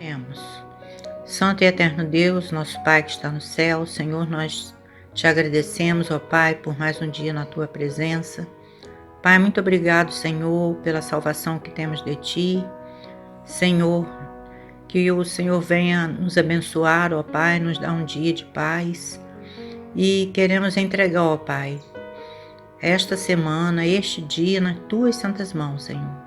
Oremos. Santo e eterno Deus, nosso Pai que está no céu, Senhor, nós te agradecemos, ó Pai, por mais um dia na Tua presença. Pai, muito obrigado, Senhor, pela salvação que temos de Ti. Senhor, que o Senhor venha nos abençoar, ó Pai, nos dar um dia de paz. E queremos entregar, ó Pai, esta semana, este dia, nas Tuas santas mãos, Senhor.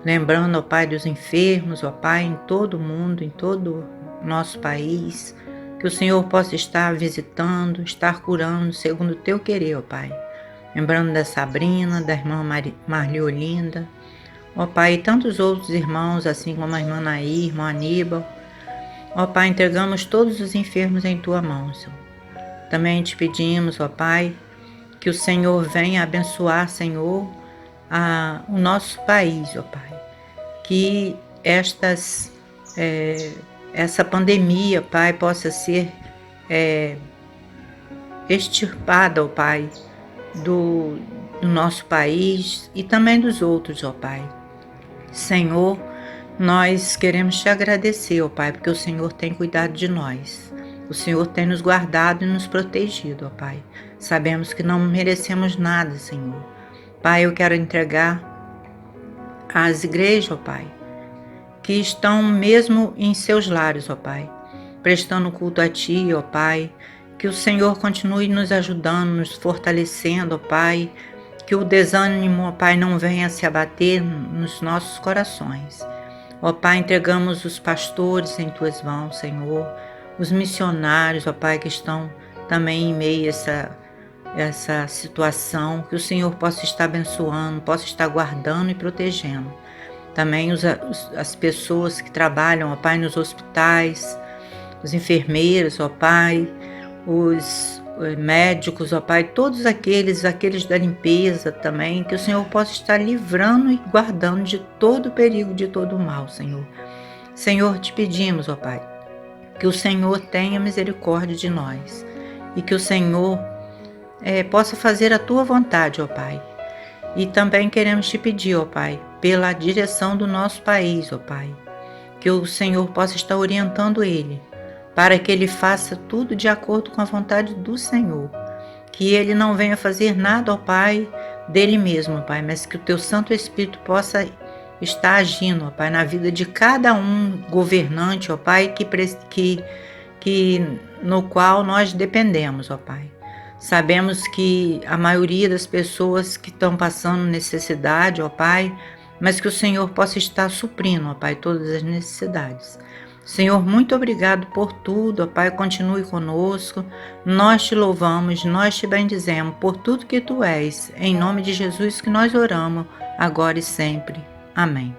Lembrando, ó Pai, dos enfermos, ó Pai, em todo o mundo, em todo o nosso país, que o Senhor possa estar visitando, estar curando, segundo o Teu querer, ó Pai. Lembrando da Sabrina, da irmã Marliolinda, ó Pai, e tantos outros irmãos, assim como a irmã Nair, irmã Aníbal. Ó Pai, entregamos todos os enfermos em Tua mão, Senhor. Também te pedimos, ó Pai, que o Senhor venha abençoar, Senhor, o nosso país, ó Pai. Que essa pandemia, Pai, possa ser extirpada, ó Pai, do nosso país e também dos outros, ó Pai. Senhor, nós queremos te agradecer, ó Pai, porque o Senhor tem cuidado de nós. O Senhor tem nos guardado e nos protegido, ó Pai. Sabemos que não merecemos nada, Senhor. Pai, eu quero entregar às igrejas, ó Pai, que estão mesmo em seus lares, ó Pai, prestando culto a Ti, ó Pai, que o Senhor continue nos ajudando, nos fortalecendo, ó Pai, que o desânimo, ó Pai, não venha se abater nos nossos corações. Ó Pai, entregamos os pastores em Tuas mãos, Senhor, os missionários, ó Pai, que estão também em meio a essa situação, que o Senhor possa estar abençoando, possa estar guardando e protegendo. Também as pessoas que trabalham, ó Pai, nos hospitais, os enfermeiros, ó Pai, os médicos, ó Pai, todos aqueles da limpeza também, que o Senhor possa estar livrando e guardando de todo o perigo, de todo o mal, Senhor. Senhor, te pedimos, ó Pai, que o Senhor tenha misericórdia de nós e que o Senhor possa fazer a Tua vontade, ó Pai. E também queremos te pedir, ó Pai, pela direção do nosso país, ó Pai, que o Senhor possa estar orientando ele, para que ele faça tudo de acordo com a vontade do Senhor. Que ele não venha fazer nada, ó Pai, dele mesmo, ó Pai, mas que o Teu Santo Espírito possa estar agindo, ó Pai, na vida de cada um governante, ó Pai, no qual nós dependemos, ó Pai. Sabemos que a maioria das pessoas que estão passando necessidade, ó Pai, mas que o Senhor possa estar suprindo, ó Pai, todas as necessidades. Senhor, muito obrigado por tudo, ó Pai, continue conosco. Nós te louvamos, nós te bendizemos por tudo que Tu és. Em nome de Jesus que nós oramos, agora e sempre. Amém.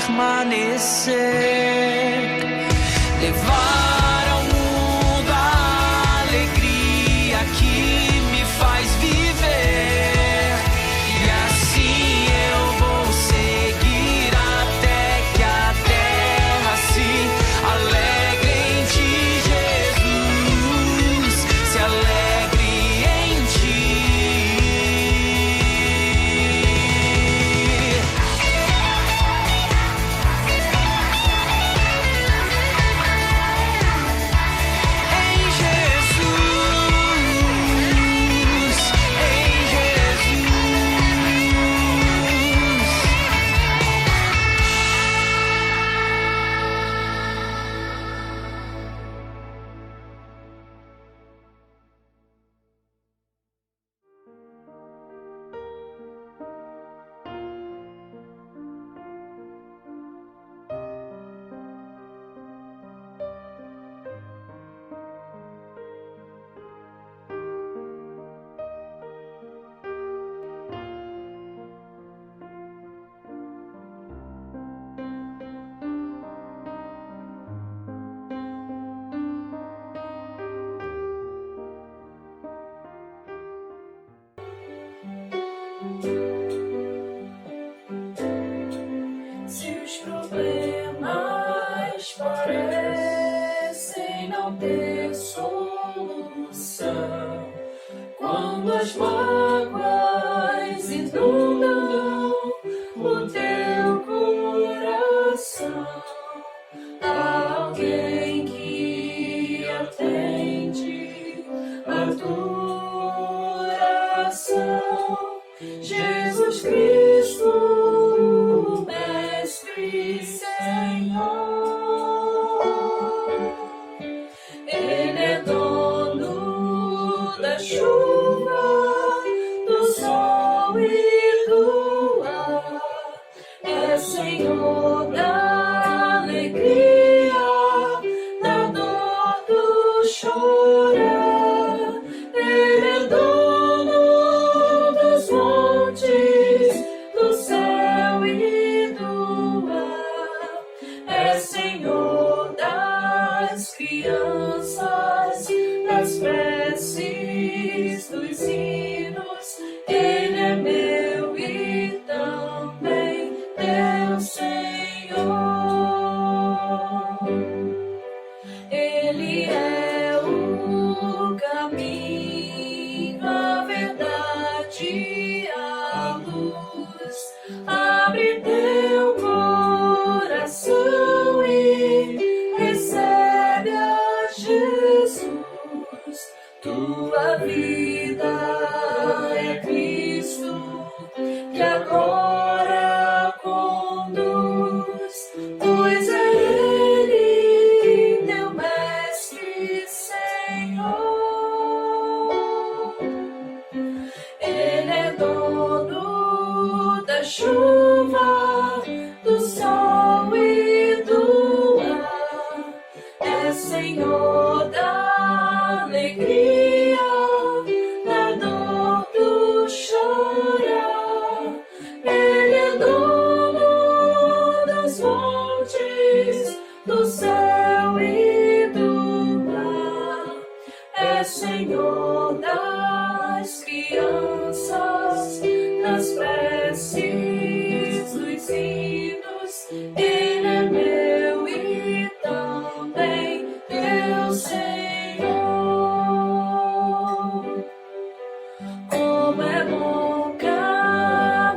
permanecer, levar ao mundo a alegria que me faz viver, e assim eu vou seguir até que a terra se alegre em ti, Jesus, se alegre em ti. Se os problemas parecem não ter solução, quando as mágoas inundam o teu coração, há alguém que atende a tua oração. Jesus Cristo, Mestre e Senhor, Ele é dono da chuva, do sol e do ar, é Senhor da alegria, da dor do chorar, Ele é dono dos montes, do céu e do ar, é Senhor das crianças, das preces, dos hinos, Ele é meu e também teu Senhor. Ele é o caminho, a verdade, a luz. Abre teu coração e recebe a Jesus. Tua vida é Cristo, que agora conduz, pois é Ele teu Mestre e Senhor. Ele é dono da chuva, do sol e do ar, é Senhor da alegria, da dor do chorar, Ele é dono dos montes, do céu e do mar, é Senhor das crianças, das preces, dos hinos, Ele é meu e também teu Senhor. Como é bom caminhar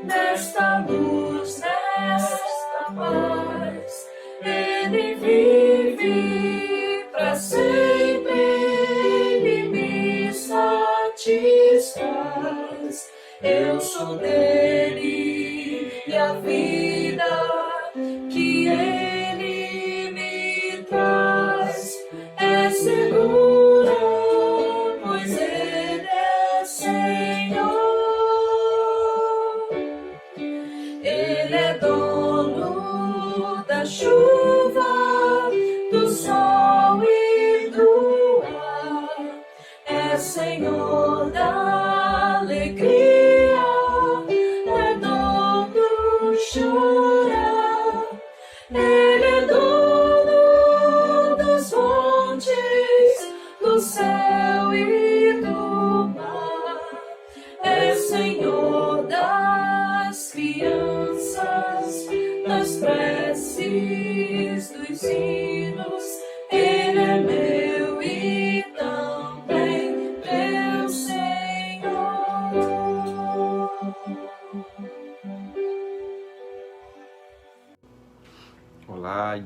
nesta luz, nesta paz, Ele vive para sempre, Ele me satisfaz. Eu sou dele e a vida que Ele me traz é segura, pois Ele é Senhor. Ele é dono da chuva, do sol e do ar, é Senhor da alegria, é dono do chão.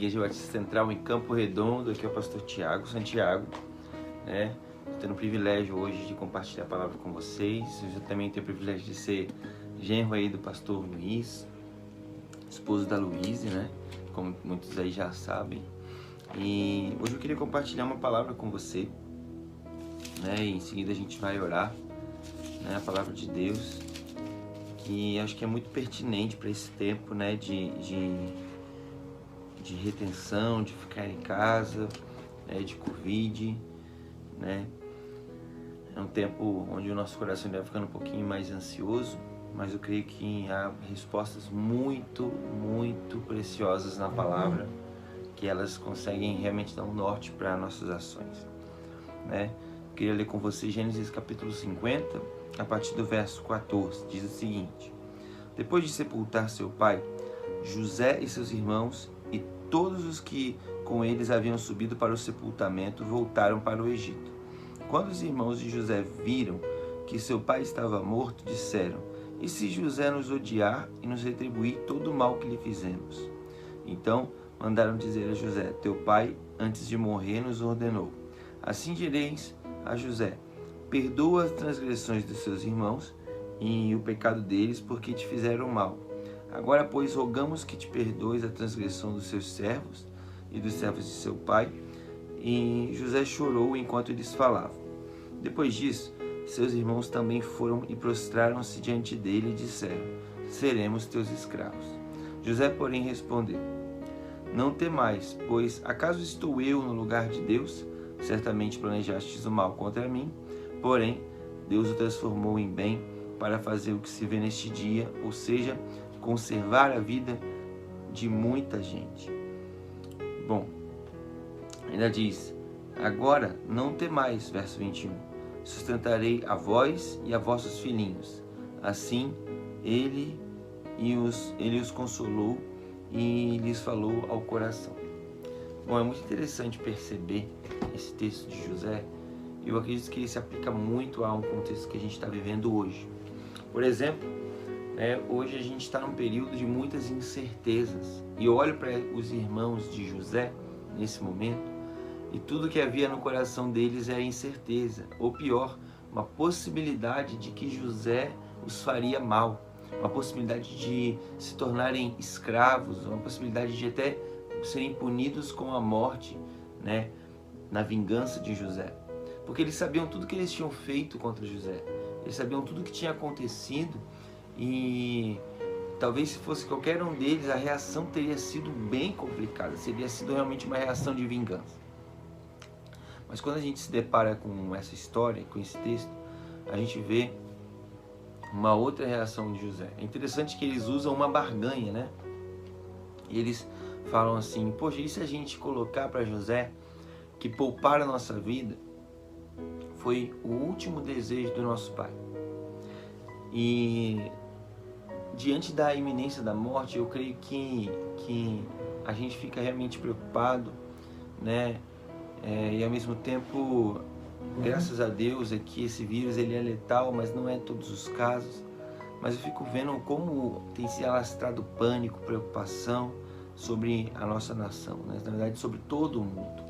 Igreja Batista Central em Campo Redondo. Aqui é o pastor Tiago Santiago, né? Estou tendo o privilégio hoje de compartilhar a palavra com vocês. Eu também tenho o privilégio de ser genro aí do pastor Luiz, esposo da Luíse, né? Como muitos aí já sabem. E hoje eu queria compartilhar uma palavra com você, né? E em seguida a gente vai orar, né? A palavra de Deus, que acho que é muito pertinente para esse tempo, né? De retenção, de ficar em casa, né? De Covid, né? É um tempo onde o nosso coração deve ficando um pouquinho mais ansioso, mas eu creio que há respostas muito, muito preciosas na palavra, que elas conseguem realmente dar um norte para nossas ações, né? Eu queria ler com você Gênesis capítulo 50, a partir do verso 14, diz o seguinte: depois de sepultar seu pai, José e seus irmãos e todos os que com eles haviam subido para o sepultamento voltaram para o Egito. Quando os irmãos de José viram que seu pai estava morto, disseram: e se José nos odiar e nos retribuir todo o mal que lhe fizemos? Então mandaram dizer a José: teu pai, antes de morrer, nos ordenou: assim direis a José: perdoa as transgressões dos seus irmãos e o pecado deles, porque te fizeram mal. Agora, pois, rogamos que te perdoes a transgressão dos seus servos e dos servos de seu pai. E José chorou enquanto eles falavam. Depois disso, seus irmãos também foram e prostraram-se diante dele e disseram: seremos teus escravos. José, porém, respondeu: não temais, pois acaso estou eu no lugar de Deus? Certamente planejastes o mal contra mim, porém Deus o transformou em bem para fazer o que se vê neste dia, ou seja, conservar a vida de muita gente. Bom, ainda diz: agora não temais, verso 21, sustentarei a vós e a vossos filhinhos. Assim ele os consolou e lhes falou ao coração. Bom, é muito interessante perceber esse texto de José. Eu acredito que ele se aplica muito a um contexto que a gente está vivendo hoje. Por exemplo, hoje a gente está num período de muitas incertezas. E eu olho para os irmãos de José nesse momento e tudo que havia no coração deles é incerteza. Ou pior, uma possibilidade de que José os faria mal. Uma possibilidade de se tornarem escravos, uma possibilidade de até serem punidos com a morte, né, na vingança de José. Porque eles sabiam tudo que eles tinham feito contra José. Eles sabiam tudo que tinha acontecido e talvez se fosse qualquer um deles, a reação teria sido bem complicada. Seria sido realmente uma reação de vingança. Mas quando a gente se depara com essa história, com esse texto, a gente vê uma outra reação de José. É interessante que eles usam uma barganha, né? E eles falam assim: poxa, e se a gente colocar para José que poupar a nossa vida foi o último desejo do nosso pai? E diante da iminência da morte, eu creio que a gente fica realmente preocupado, né? E ao mesmo tempo, graças a Deus, é que esse vírus ele é letal, mas não é em todos os casos. Mas eu fico vendo como tem se alastrado pânico, preocupação sobre a nossa nação, né? Na verdade sobre todo o mundo.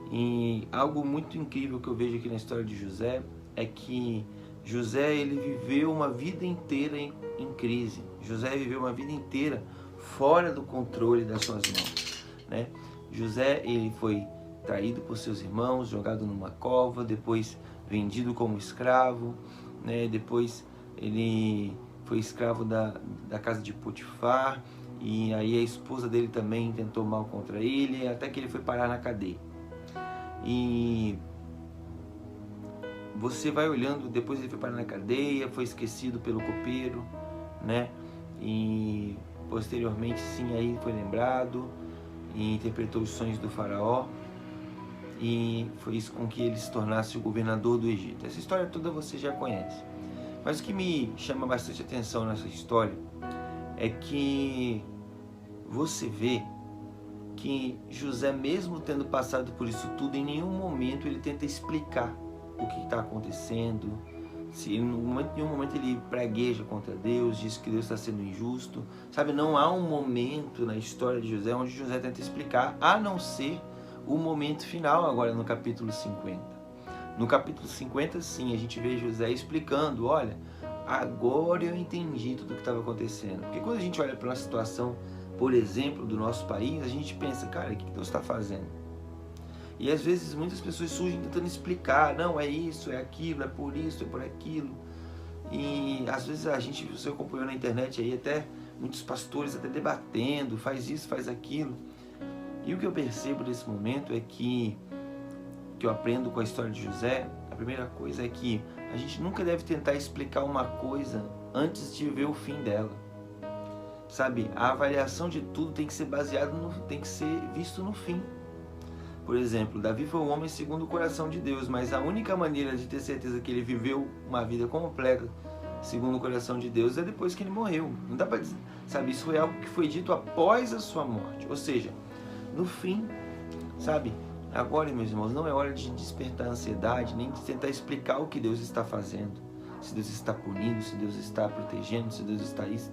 E algo muito incrível que eu vejo aqui na história de José é que José ele viveu uma vida inteira em crise. José viveu uma vida inteira fora do controle das suas mãos, né? José ele foi traído por seus irmãos, jogado numa cova, depois vendido como escravo, né? Depois ele foi escravo da casa de Potifar, e aí a esposa dele também tentou mal contra ele, até que ele foi parar na cadeia. E você vai olhando, depois ele foi parar na cadeia, foi esquecido pelo copeiro, né? E posteriormente sim, aí foi lembrado e interpretou os sonhos do faraó, e foi isso com que ele se tornasse o governador do Egito. Essa história toda você já conhece. Mas o que me chama bastante atenção nessa história é que você vê que José, mesmo tendo passado por isso tudo, em nenhum momento ele tenta explicar o que está acontecendo, Se em nenhum momento ele pragueja contra Deus, diz que Deus está sendo injusto, sabe? Não há um momento na história de José onde José tenta explicar, a não ser o momento final agora no capítulo 50. No capítulo 50, sim, a gente vê José explicando, olha, agora eu entendi tudo o que estava acontecendo. Porque quando a gente olha para uma situação, por exemplo, do nosso país, a gente pensa, cara, o que Deus está fazendo? E às vezes muitas pessoas surgem tentando explicar, não, é isso, é aquilo, é por isso, é por aquilo. E às vezes você acompanhou na internet aí até muitos pastores até debatendo, faz isso, faz aquilo. E o que eu percebo nesse momento é que eu aprendo com a história de José, a primeira coisa é que a gente nunca deve tentar explicar uma coisa antes de ver o fim dela. Sabe, a avaliação de tudo tem que ser baseada tem que ser visto no fim. Por exemplo, Davi foi um homem segundo o coração de Deus, mas a única maneira de ter certeza que ele viveu uma vida completa segundo o coração de Deus é depois que ele morreu. Não dá para dizer, sabe, isso foi algo que foi dito após a sua morte, ou seja, no fim, sabe? Agora, meus irmãos, não é hora de despertar ansiedade, nem de tentar explicar o que Deus está fazendo, se Deus está punindo, se Deus está protegendo, se Deus está isso.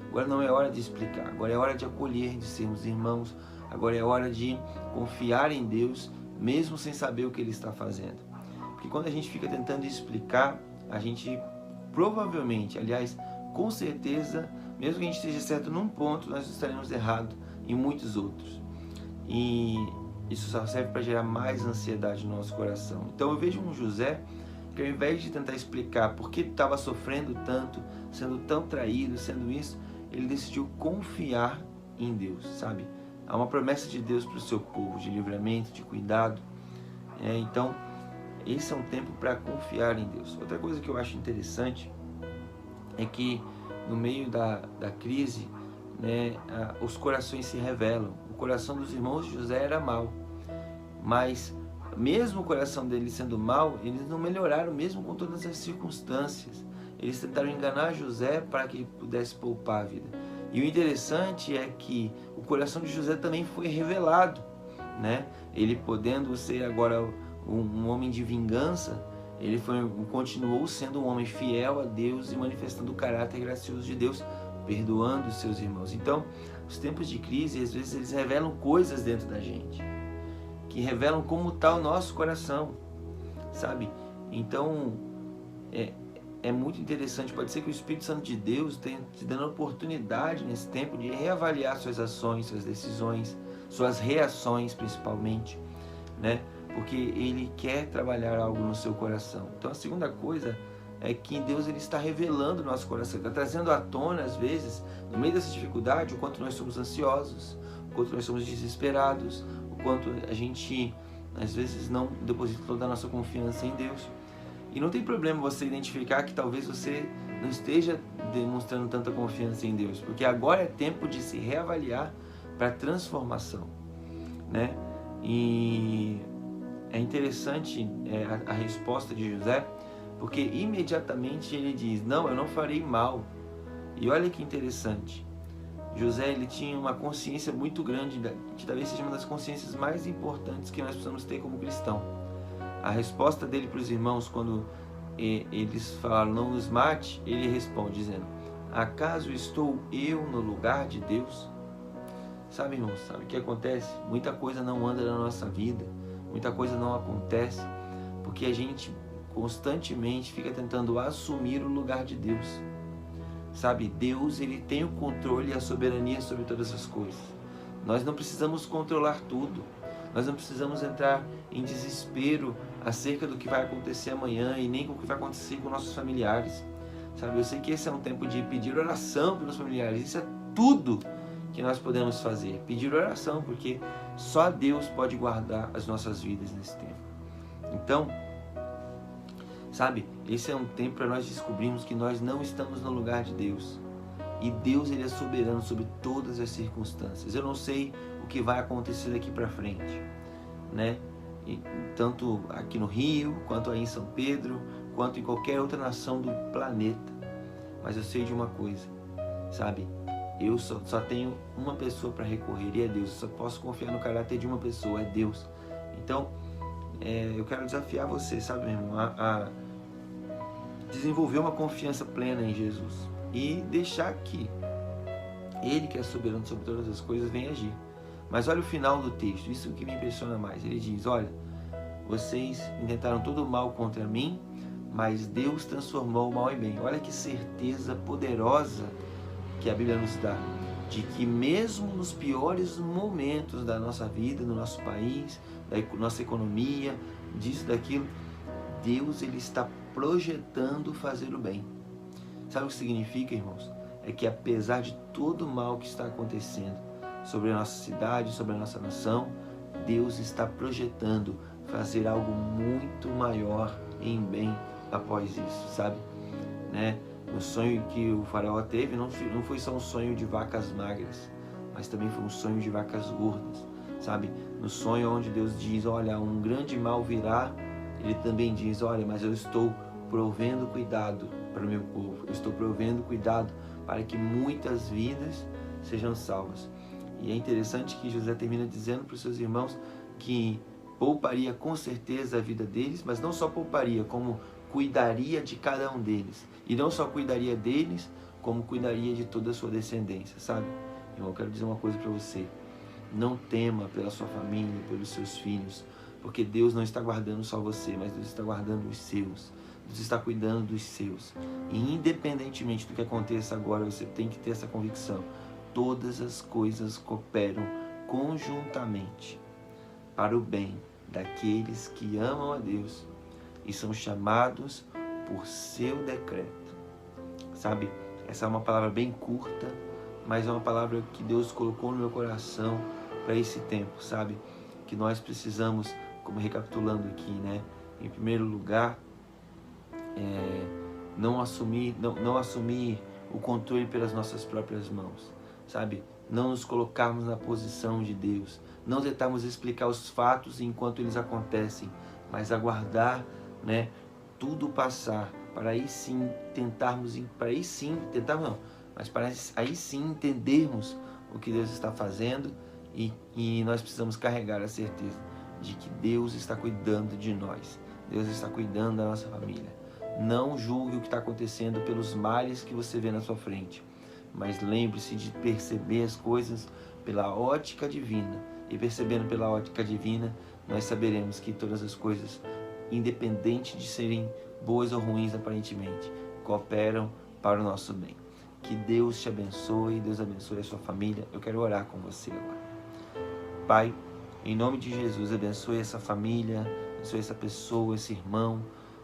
Agora não é hora de explicar, agora é hora de acolher, de sermos irmãos. Agora é hora de confiar em Deus, mesmo sem saber o que Ele está fazendo. Porque quando a gente fica tentando explicar, a gente provavelmente, aliás, com certeza, mesmo que a gente esteja certo num ponto, nós estaremos errados em muitos outros. E isso só serve para gerar mais ansiedade no nosso coração. Então eu vejo um José que, ao invés de tentar explicar por que estava sofrendo tanto, sendo tão traído, sendo isso, ele decidiu confiar em Deus, sabe? Há uma promessa de Deus para o seu povo, de livramento, de cuidado. Então, esse é um tempo para confiar em Deus. Outra coisa que eu acho interessante é que, no meio da crise, né, os corações se revelam. O coração dos irmãos de José era mau, mas mesmo o coração deles sendo mau, eles não melhoraram mesmo com todas as circunstâncias. Eles tentaram enganar José para que ele pudesse poupar a vida. E o interessante é que o coração de José também foi revelado, né? Ele, podendo ser agora um homem de vingança, ele continuou sendo um homem fiel a Deus e manifestando o caráter gracioso de Deus, perdoando os seus irmãos. Então, os tempos de crise, às vezes, eles revelam coisas dentro da gente, que revelam como está o nosso coração, sabe? Então, é muito interessante. Pode ser que o Espírito Santo de Deus tenha te dando a oportunidade nesse tempo de reavaliar suas ações, suas decisões, suas reações principalmente, né? Porque Ele quer trabalhar algo no seu coração. Então a segunda coisa é que Deus, Ele está revelando o nosso coração, está trazendo à tona, às vezes, no meio dessa dificuldade, o quanto nós somos ansiosos, o quanto nós somos desesperados, o quanto a gente, às vezes, não deposita toda a nossa confiança em Deus. E não tem problema você identificar que talvez você não esteja demonstrando tanta confiança em Deus, porque agora é tempo de se reavaliar para transformação, né? E é interessante a resposta de José, porque imediatamente ele diz, não, eu não farei mal. E olha que interessante, José, ele tinha uma consciência muito grande, que talvez seja uma das consciências mais importantes que nós precisamos ter como cristão. A resposta dele para os irmãos, quando eles falaram, não nos mate, ele responde dizendo, acaso estou eu no lugar de Deus? Sabe, irmãos, sabe o que acontece? Muita coisa não anda na nossa vida, muita coisa não acontece, porque a gente constantemente fica tentando assumir o lugar de Deus. Sabe, Deus, Ele tem o controle e a soberania sobre todas as coisas. Nós não precisamos controlar tudo. Nós não precisamos entrar em desespero acerca do que vai acontecer amanhã e nem com o que vai acontecer com nossos familiares. Sabe, eu sei que esse é um tempo de pedir oração pelos familiares. Isso é tudo que nós podemos fazer. Pedir oração, porque só Deus pode guardar as nossas vidas nesse tempo. Então, sabe, esse é um tempo para nós descobrirmos que nós não estamos no lugar de Deus. E Deus, Ele é soberano sobre todas as circunstâncias. Eu não sei o que vai acontecer daqui para frente, né? E, tanto aqui no Rio, quanto aí em São Pedro, quanto em qualquer outra nação do planeta. Mas eu sei de uma coisa, sabe? Eu só tenho uma pessoa para recorrer e é Deus. Eu só posso confiar no caráter de uma pessoa, é Deus. Então, eu quero desafiar você, sabe, meu irmão, a desenvolver uma confiança plena em Jesus e deixar que Ele, que é soberano sobre todas as coisas, venha agir. Mas olha o final do texto, isso que me impressiona mais. Ele diz, olha, vocês intentaram todo o mal contra mim, mas Deus transformou o mal em bem. Olha que certeza poderosa que a Bíblia nos dá, de que mesmo nos piores momentos da nossa vida, no nosso país, da nossa economia, disso, daquilo, Deus, Ele está projetando fazer o bem. Sabe o que significa, irmãos? É que apesar de todo o mal que está acontecendo sobre a nossa cidade, sobre a nossa nação, Deus está projetando fazer algo muito maior em bem após isso, sabe? Né? O sonho que o faraó teve não foi só um sonho de vacas magras, mas também foi um sonho de vacas gordas, sabe? No sonho onde Deus diz, olha, um grande mal virá, Ele também diz, olha, mas eu estou provendo cuidado para o meu povo, eu estou provendo cuidado para que muitas vidas sejam salvas. E é interessante que José termina dizendo para os seus irmãos que pouparia com certeza a vida deles, mas não só pouparia, como cuidaria de cada um deles. E não só cuidaria deles, como cuidaria de toda a sua descendência, sabe? Irmão, eu quero dizer uma coisa para você. Não tema pela sua família, pelos seus filhos, porque Deus não está guardando só você, mas Deus está guardando os seus. Deus está cuidando dos seus. E independentemente do que aconteça agora, você tem que ter essa convicção. Todas as coisas cooperam conjuntamente para o bem daqueles que amam a Deus e são chamados por seu decreto. Sabe, essa é uma palavra bem curta, mas é uma palavra que Deus colocou no meu coração para esse tempo, sabe? Que nós precisamos, como recapitulando aqui, né? Em primeiro lugar, não assumir o controle pelas nossas próprias mãos, sabe? Não nos colocarmos na posição de Deus, não tentarmos explicar os fatos enquanto eles acontecem, mas aguardar, né, tudo passar, para aí sim entendermos o que Deus está fazendo e nós precisamos carregar a certeza de que Deus está cuidando de nós, Deus está cuidando da nossa família. Não julgue o que está acontecendo pelos males que você vê na sua frente, mas lembre-se de perceber as coisas pela ótica divina, e percebendo pela ótica divina, nós saberemos que todas as coisas, independente de serem boas ou ruins aparentemente, cooperam para o nosso bem. Que Deus te abençoe, Deus abençoe a sua família. Eu quero orar com você agora. Pai, em nome de Jesus, abençoe essa família, abençoe essa pessoa, esse irmão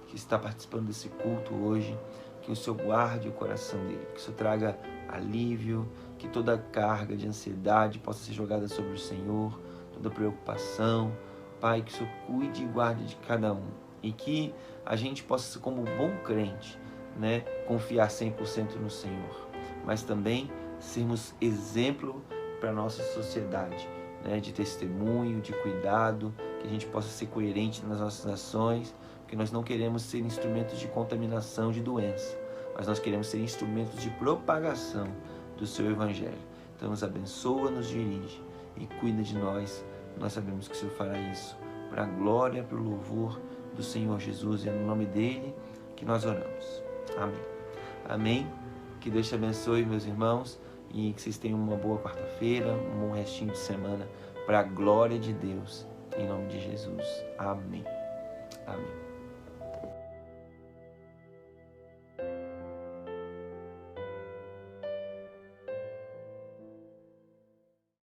que está participando desse culto hoje. Que o Senhor guarde o coração dele, que o Senhor traga alívio, que toda carga de ansiedade possa ser jogada sobre o Senhor, toda preocupação. Pai, que o Senhor cuide e guarde de cada um. E que a gente possa, como bom crente, né, confiar 100% no Senhor. Mas também sermos exemplo para a nossa sociedade, né, de testemunho, de cuidado, que a gente possa ser coerente nas nossas ações, porque nós não queremos ser instrumentos de contaminação de doença, mas nós queremos ser instrumentos de propagação do Seu Evangelho. Então nos abençoa, nos dirige e cuida de nós. Nós sabemos que o Senhor fará isso para a glória, para o louvor do Senhor Jesus, e é no nome dele que nós oramos. Amém. Amém. Que Deus te abençoe, meus irmãos, e que vocês tenham uma boa quarta-feira, um bom restinho de semana, para a glória de Deus, em nome de Jesus. Amém. Amém.